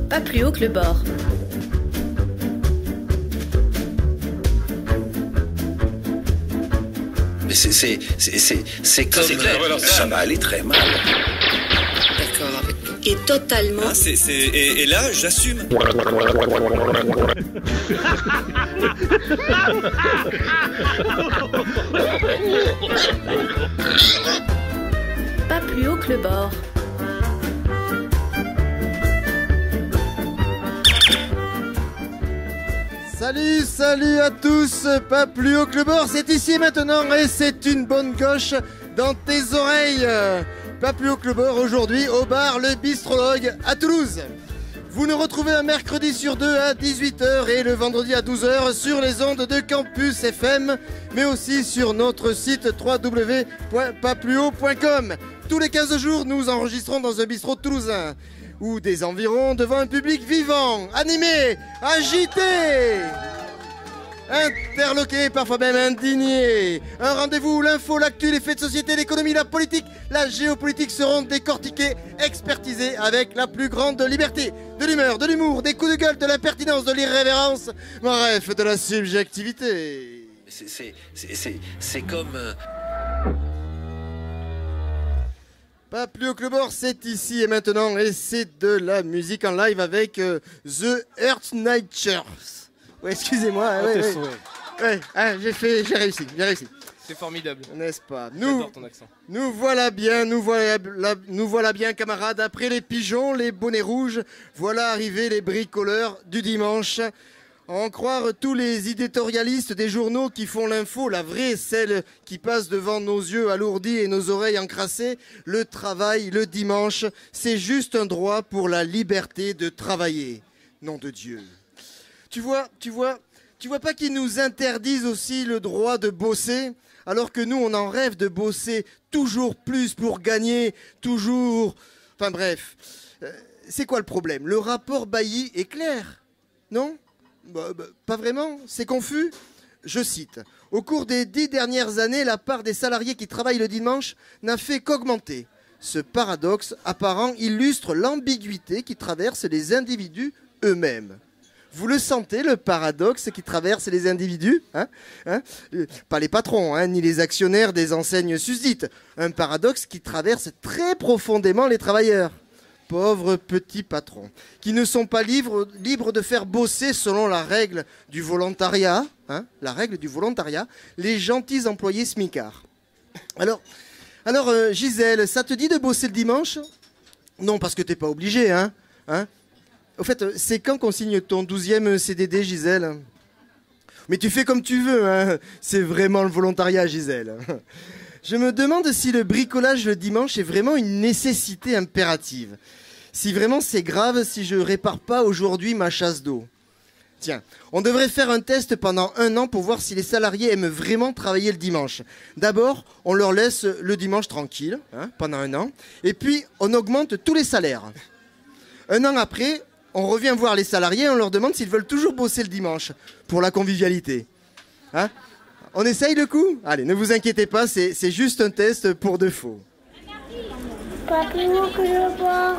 Pas plus haut que le bord. Mais c'est comme... C'est clair, voilà, ça va aller très mal. D'accord avec toi. Et totalement. Ah, et là, j'assume. Pas plus haut que le bord. Salut à tous, pas plus haut que le bord, c'est ici maintenant et c'est une bonne gauche dans tes oreilles. Pas plus haut que le bord aujourd'hui au bar Le Bistrologue à Toulouse. Vous nous retrouvez un mercredi sur 2 à 18h et le vendredi à 12h sur les ondes de Campus FM, mais aussi sur notre site www.pasplushaut.com. Tous les 15 jours, nous enregistrons dans un bistrot toulousain ou des environs devant un public vivant, animé, agité, interloqué, parfois même indigné. Un rendez-vous où l'info, l'actu, les faits de société, l'économie, la politique, la géopolitique seront décortiqués, expertisés avec la plus grande liberté. De l'humeur, de l'humour, des coups de gueule, de l'impertinence, de l'irrévérence, bref, de la subjectivité. C'est comme... Pas plus haut que le bord, c'est ici et maintenant, et c'est de la musique en live avec The Earth Nightshades. Ouais, excusez-moi. J'ai réussi. C'est formidable. N'est-ce pas? J'adore ton accent. Nous voilà bien, camarades. Après les pigeons, les bonnets rouges, voilà arrivés les bricoleurs du dimanche. À en croire tous les éditorialistes des journaux qui font l'info, la vraie, celle qui passe devant nos yeux alourdis et nos oreilles encrassées, le travail, le dimanche, c'est juste un droit pour la liberté de travailler. Nom de Dieu. Tu vois pas qu'ils nous interdisent aussi le droit de bosser, alors que nous, on en rêve de bosser toujours plus pour gagner, toujours... Enfin bref, c'est quoi le problème? Le rapport Bailly est clair, non? Pas vraiment, c'est confus. Je cite, au cours des 10 dernières années, la part des salariés qui travaillent le dimanche n'a fait qu'augmenter. Ce paradoxe apparent illustre l'ambiguïté qui traverse les individus eux-mêmes. Vous le sentez, le paradoxe qui traverse les individus, pas les patrons, ni les actionnaires des enseignes susdites. Un paradoxe qui traverse très profondément les travailleurs. Pauvres petits patrons, qui ne sont pas libres de faire bosser selon la règle du volontariat, les gentils employés smicards. Alors, Gisèle, ça te dit de bosser le dimanche? Non, parce que t'es pas obligé, Au fait, c'est quand qu'on signe ton 12e CDD, Gisèle? Mais tu fais comme tu veux, C'est vraiment le volontariat, Gisèle. Je me demande si le bricolage le dimanche est vraiment une nécessité impérative. Si vraiment c'est grave si je répare pas aujourd'hui ma chasse d'eau. Tiens, on devrait faire un test pendant 1 an pour voir si les salariés aiment vraiment travailler le dimanche. D'abord, on leur laisse le dimanche tranquille, pendant 1 an, et puis on augmente tous les salaires. 1 an après, on revient voir les salariés et on leur demande s'ils veulent toujours bosser le dimanche, pour la convivialité. On essaye le coup? Allez, ne vous inquiétez pas, c'est juste un test pour de faux. Pas plus haut que le bord.